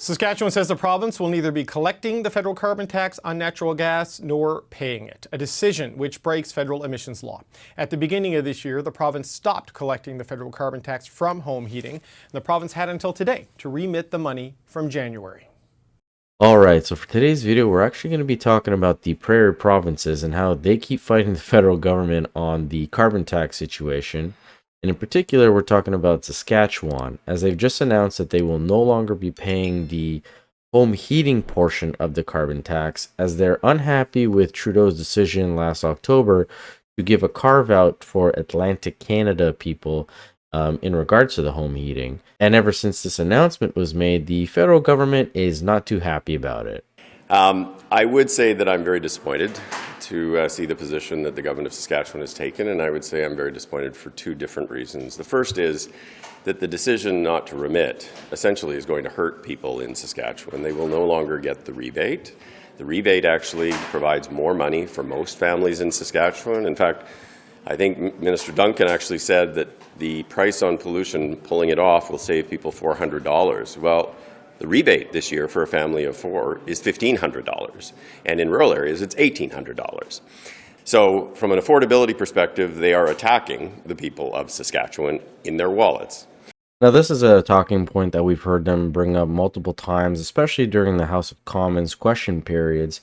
Saskatchewan says the province will neither be collecting the federal carbon tax on natural gas nor paying it, a decision which breaks federal emissions law. At the beginning of this year, the province stopped collecting the federal carbon tax from home heating. The province had until today to remit the money from January. Alright, so for today's video, we're actually going to be talking about the Prairie Provinces and how they keep fighting the federal government on the carbon tax situation. And in particular, we're talking about Saskatchewan, as they've just announced that they will no longer be paying the home heating portion of the carbon tax, as they're unhappy with Trudeau's decision last October to give a carve-out for Atlantic Canada people in regards to the home heating. And ever since this announcement was made, the federal government is not too happy about it. I would say that I'm very disappointed to see the position that the government of Saskatchewan has taken, and I would say I'm very disappointed for two different reasons. The first is that the decision not to remit essentially is going to hurt people in Saskatchewan. They will no longer get the rebate. The rebate actually provides more money for most families in Saskatchewan. In fact, I think Minister Duncan actually said that the price on pollution, pulling it off, will save people $400. Well, the rebate this year for a family of four is $1,500, and in rural areas it's $1,800. So from an affordability perspective, they are attacking the people of Saskatchewan in their wallets. Now, this is a talking point that we've heard them bring up multiple times, especially during the House of Commons question periods.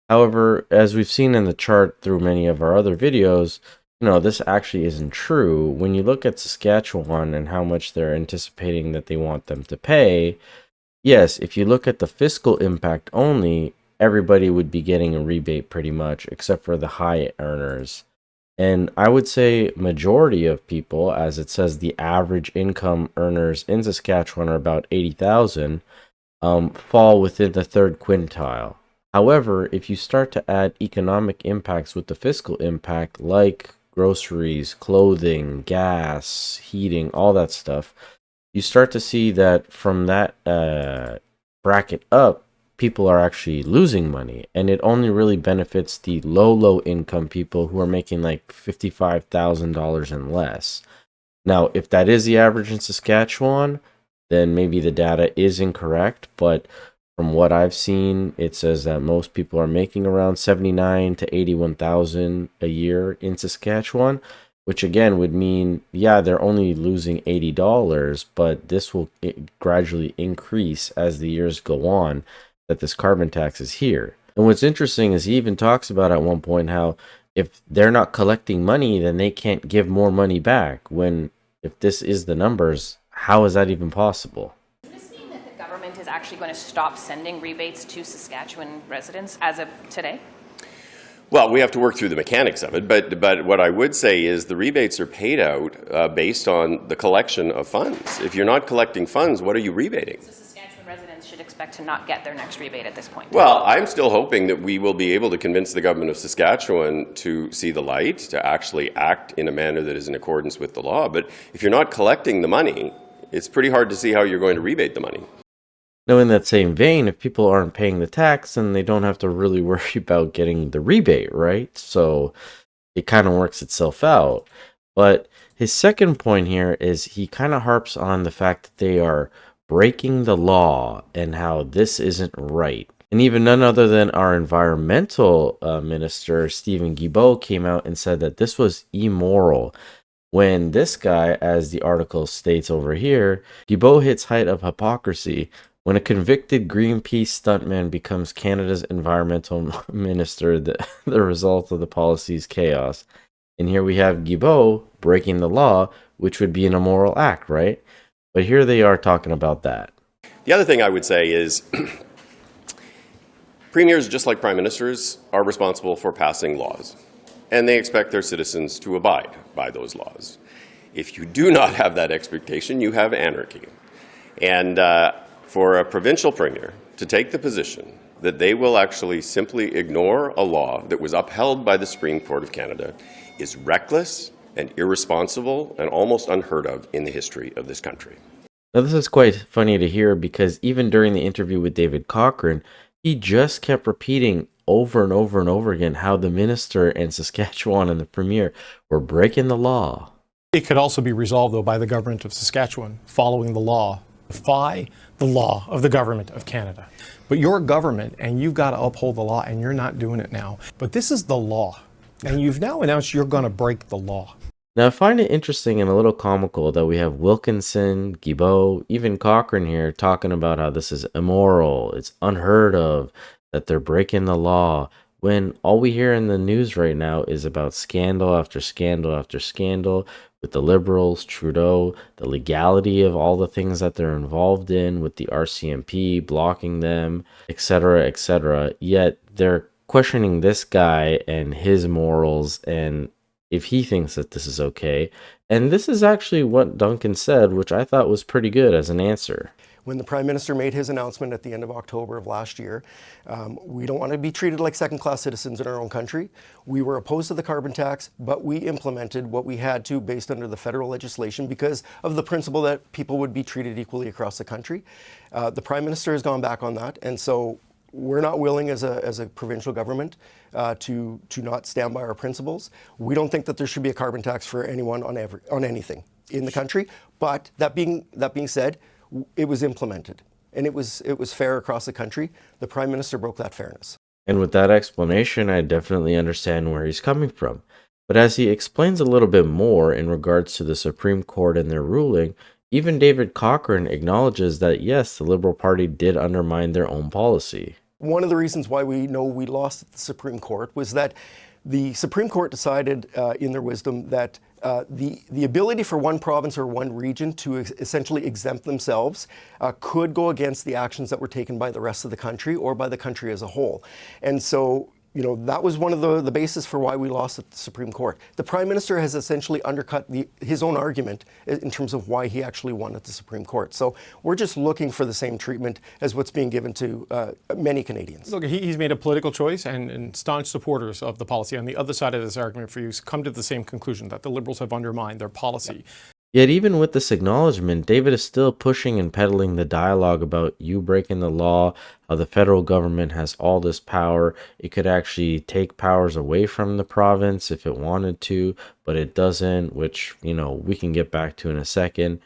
However, as we've seen in the chart through many of our other videos, this actually isn't true. When you look at Saskatchewan and how much they're anticipating that they want them to pay, yes, if you look at the fiscal impact only, everybody would be getting a rebate pretty much, except for the high earners. And I would say majority of people, as it says the average income earners in Saskatchewan are about 80,000, fall within the third quintile. However, if you start to add economic impacts with the fiscal impact, like groceries, clothing, gas, heating, all that stuff, you start to see that from that bracket up, people are actually losing money, and it only really benefits the low income people who are making like $55,000 and less. Now, if that is the average in Saskatchewan, then maybe the data is incorrect, but from what I've seen, it says that most people are making around $79,000 to $81,000 a year in Saskatchewan, which again would mean, yeah, they're only losing $80, but this will gradually increase as the years go on that this carbon tax is here. And what's interesting is he even talks about at one point how if they're not collecting money, then they can't give more money back. When if this is the numbers, how is that even possible? Is actually going to stop sending rebates to Saskatchewan residents as of today? Well, we have to work through the mechanics of it, but what I would say is the rebates are paid out based on the collection of funds. If you're not collecting funds, what are you rebating? So Saskatchewan residents should expect to not get their next rebate at this point. Well, I'm still hoping that we will be able to convince the government of Saskatchewan to see the light, to actually act in a manner that is in accordance with the law. But if you're not collecting the money, it's pretty hard to see how you're going to rebate the money. Now, in that same vein, if people aren't paying the tax, then they don't have to really worry about getting the rebate, right? So it kind of works itself out. But his second point here is he kind of harps on the fact that they are breaking the law and how this isn't right. And even none other than our environmental minister, Stephen Guilbeault, came out and said that this was immoral. When this guy, as the article states over here, Guilbeault hits height of hypocrisy when a convicted Greenpeace stuntman becomes Canada's environmental minister. The result of the policy's chaos. And here we have Guilbeault breaking the law, which would be an immoral act, right? But here they are talking about that. The other thing I would say is premiers, just like prime ministers, are responsible for passing laws, and they expect their citizens to abide by those laws. If you do not have that expectation, you have anarchy. And for a provincial premier to take the position that they will actually simply ignore a law that was upheld by the Supreme Court of Canada is reckless and irresponsible and almost unheard of in the history of this country. Now, this is quite funny to hear because even during the interview with David Cochrane, he just kept repeating over and over and over again how the minister and Saskatchewan and the premier were breaking the law. It could also be resolved, though, by the government of Saskatchewan following the law. Defy the law of the government of Canada. But you're a government and you've got to uphold the law, and you're not doing it now. But this is the law, and you've now announced you're going to break the law. Now, I find it interesting and a little comical that we have Wilkinson, Guilbeault, even Cochrane here talking about how this is immoral, it's unheard of, that they're breaking the law, when all we hear in the news right now is about scandal after scandal after scandal with the Liberals, Trudeau, the legality of all the things that they're involved in with the RCMP, blocking them, etc., etc. Yet they're questioning this guy and his morals and if he thinks that this is okay. And this is actually what Duncan said, which I thought was pretty good as an answer. When the Prime Minister made his announcement at the end of October of last year, we don't want to be treated like second-class citizens in our own country. We were opposed to the carbon tax, but we implemented what we had to based under the federal legislation because of the principle that people would be treated equally across the country. The Prime Minister has gone back on that, and so we're not willing as a provincial government to not stand by our principles. We don't think that there should be a carbon tax for anyone on anything in the country. But that being said, it was implemented and it was fair across the country. The Prime Minister broke that fairness. And with that explanation, I definitely understand where he's coming from. But as he explains a little bit more in regards to the Supreme Court and their ruling, even David Cochrane acknowledges that yes, the Liberal Party did undermine their own policy. One of the reasons why we know we lost at the Supreme Court was that the Supreme Court decided in their wisdom that the ability for one province or one region to essentially exempt themselves could go against the actions that were taken by the rest of the country or by the country as a whole. And so, you know, that was one of the basis for why we lost at the Supreme Court. The Prime Minister has essentially undercut his own argument in terms of why he actually won at the Supreme Court. So we're just looking for the same treatment as what's being given to many Canadians. Look, he's made a political choice, and staunch supporters of the policy on the other side of this argument for you come to the same conclusion, that the Liberals have undermined their policy. Yet even with this acknowledgement, David is still pushing and peddling the dialogue about you breaking the law, how the federal government has all this power. It could actually take powers away from the province if it wanted to, but it doesn't, which, you know, we can get back to in a second.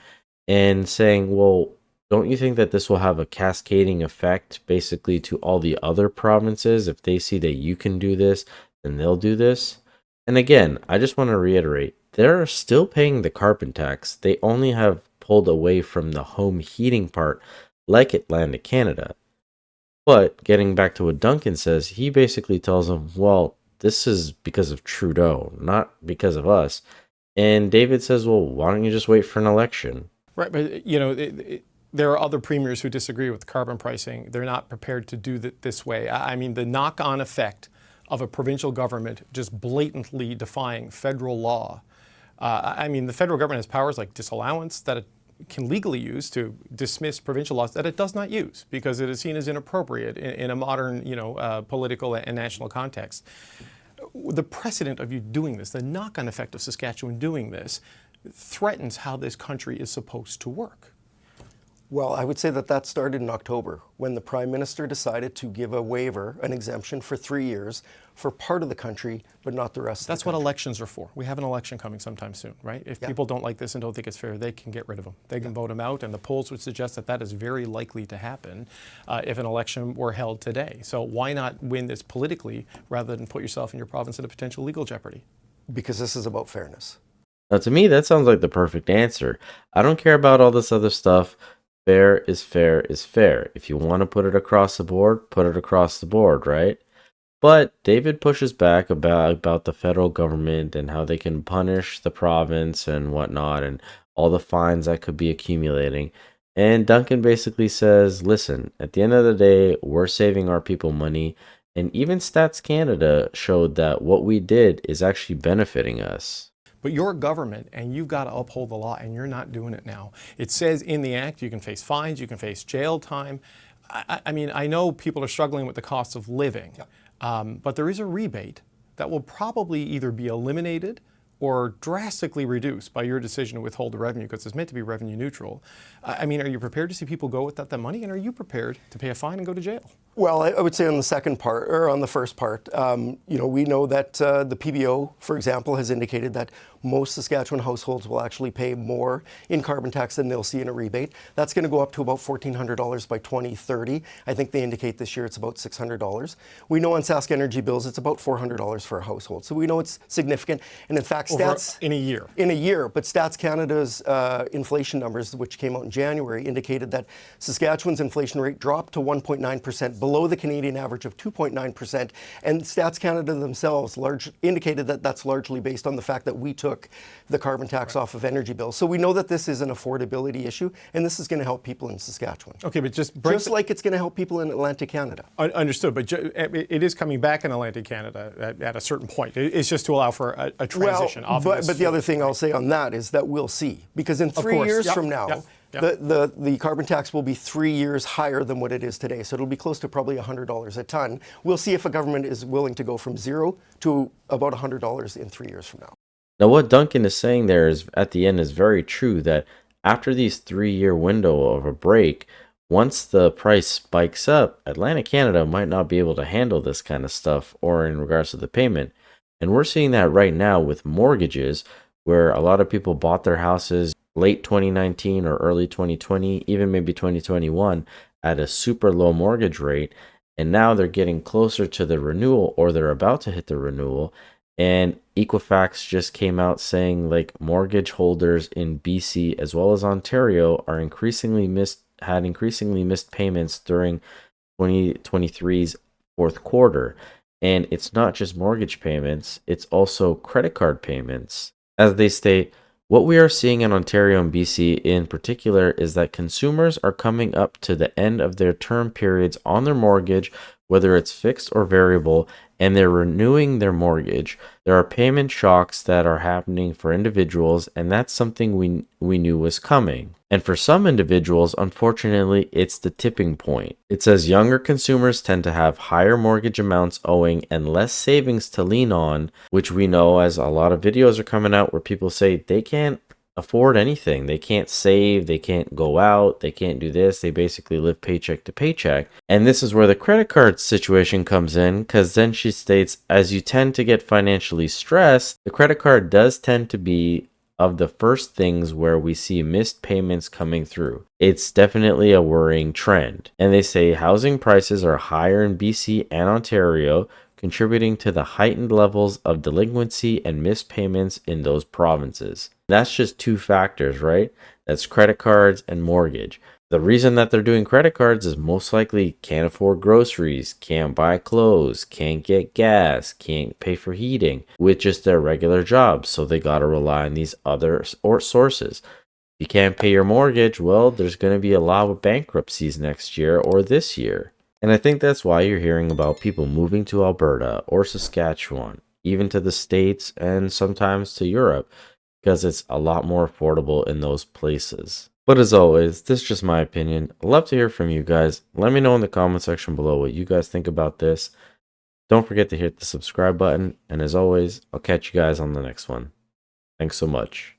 And saying, well, don't you think that this will have a cascading effect basically to all the other provinces? If they see that you can do this, then they'll do this. And again, I just want to reiterate, they're still paying the carbon tax. They only have pulled away from the home heating part like Atlantic Canada. But getting back to what Duncan says, he basically tells them, well, this is because of Trudeau, not because of us. And David says, well, why don't you just wait for an election? Right, but you know, there are other premiers who disagree with carbon pricing. They're not prepared to do it this way. I mean, the knock-on effect of a provincial government just blatantly defying federal law. I mean, the federal government has powers like disallowance that it can legally use to dismiss provincial laws that it does not use because it is seen as inappropriate in a modern, you know, political and national context. The precedent of you doing this, the knock-on effect of Saskatchewan doing this, threatens how this country is supposed to work. Well, I would say that started in October when the Prime Minister decided to give a waiver, an exemption for 3 years for part of the country, but not the rest of the country. That's what elections are for. We have an election coming sometime soon, right? If people don't like this and don't think it's fair, they can get rid of them. They can vote them out, and the polls would suggest that that is very likely to happen if an election were held today. So why not win this politically rather than put yourself and your province in a potential legal jeopardy? Because this is about fairness. Now, to me, that sounds like the perfect answer. I don't care about all this other stuff. Fair is fair is fair. If you want to put it across the board, put it across the board, right? But David pushes back about the federal government and how they can punish the province and whatnot and all the fines that could be accumulating. And Duncan basically says, listen, at the end of the day, we're saving our people money. And even Stats Canada showed that what we did is actually benefiting us. But you're a government and you've got to uphold the law, and you're not doing it now. It says in the act you can face fines, you can face jail time. I mean, I know people are struggling with the cost of living, but there is a rebate that will probably either be eliminated or drastically reduced by your decision to withhold the revenue because it's meant to be revenue neutral. I mean, are you prepared to see people go without that money, and are you prepared to pay a fine and go to jail? Well, I would say on the second part, or on the first part, we know that the PBO, for example, has indicated that most Saskatchewan households will actually pay more in carbon tax than they'll see in a rebate. That's going to go up to about $1,400 by 2030. I think they indicate this year it's about $600. We know on Sask Energy bills it's about $400 for a household. So we know it's significant. And in fact, in a year. In a year, but Stats Canada's inflation numbers, which came out in January, indicated that Saskatchewan's inflation rate dropped to 1.9%, below the Canadian average of 2.9%. And Stats Canada themselves indicated that that's largely based on the fact that we took the carbon tax off of energy bills. So we know that this is an affordability issue, and this is going to help people in Saskatchewan. Okay, but just like it's going to help people in Atlantic Canada. Understood, but it is coming back in Atlantic Canada at a certain point. It's just to allow for a transition. But the other thing I'll say on that is that we'll see, because in 3 years from now, the carbon tax will be 3 years higher than what it is today. So it'll be close to probably $100 a ton. We'll see if a government is willing to go from zero to about $100 in 3 years from now. Now, what Duncan is saying there is at the end is very true, that after these 3-year window of a break, once the price spikes up, Atlantic Canada might not be able to handle this kind of stuff, or in regards to the payment. And we're seeing that right now with mortgages, where a lot of people bought their houses late 2019 or early 2020, even maybe 2021, at a super low mortgage rate. And now they're getting closer to the renewal, or they're about to hit the renewal. And Equifax just came out saying like mortgage holders in BC as well as Ontario are had increasingly missed payments during 2023's fourth quarter. And it's not just mortgage payments, it's also credit card payments. As they state, what we are seeing in Ontario and BC in particular is that consumers are coming up to the end of their term periods on their mortgage, whether it's fixed or variable, and they're renewing their mortgage. There are payment shocks that are happening for individuals, and that's something we knew was coming. And for some individuals, unfortunately, it's the tipping point. It says younger consumers tend to have higher mortgage amounts owing and less savings to lean on, which we know, as a lot of videos are coming out where people say they can't afford anything. They can't save, they can't go out, they can't do this. They basically live paycheck to paycheck. And this is where the credit card situation comes in, because then she states, as you tend to get financially stressed, the credit card does tend to be of the first things where we see missed payments coming through. It's definitely a worrying trend. And they say housing prices are higher in BC and Ontario, contributing to the heightened levels of delinquency and missed payments in those provinces. That's just two factors, right? That's credit cards and mortgage. The reason that they're doing credit cards is most likely can't afford groceries, can't buy clothes, can't get gas, can't pay for heating with just their regular jobs. So they got to rely on these other sources. If you can't pay your mortgage, well, there's going to be a lot of bankruptcies next year or this year. And I think that's why you're hearing about people moving to Alberta or Saskatchewan, even to the States and sometimes to Europe, because it's a lot more affordable in those places. But as always, this is just my opinion. I'd love to hear from you guys. Let me know in the comment section below what you guys think about this. Don't forget to hit the subscribe button. And as always, I'll catch you guys on the next one. Thanks so much.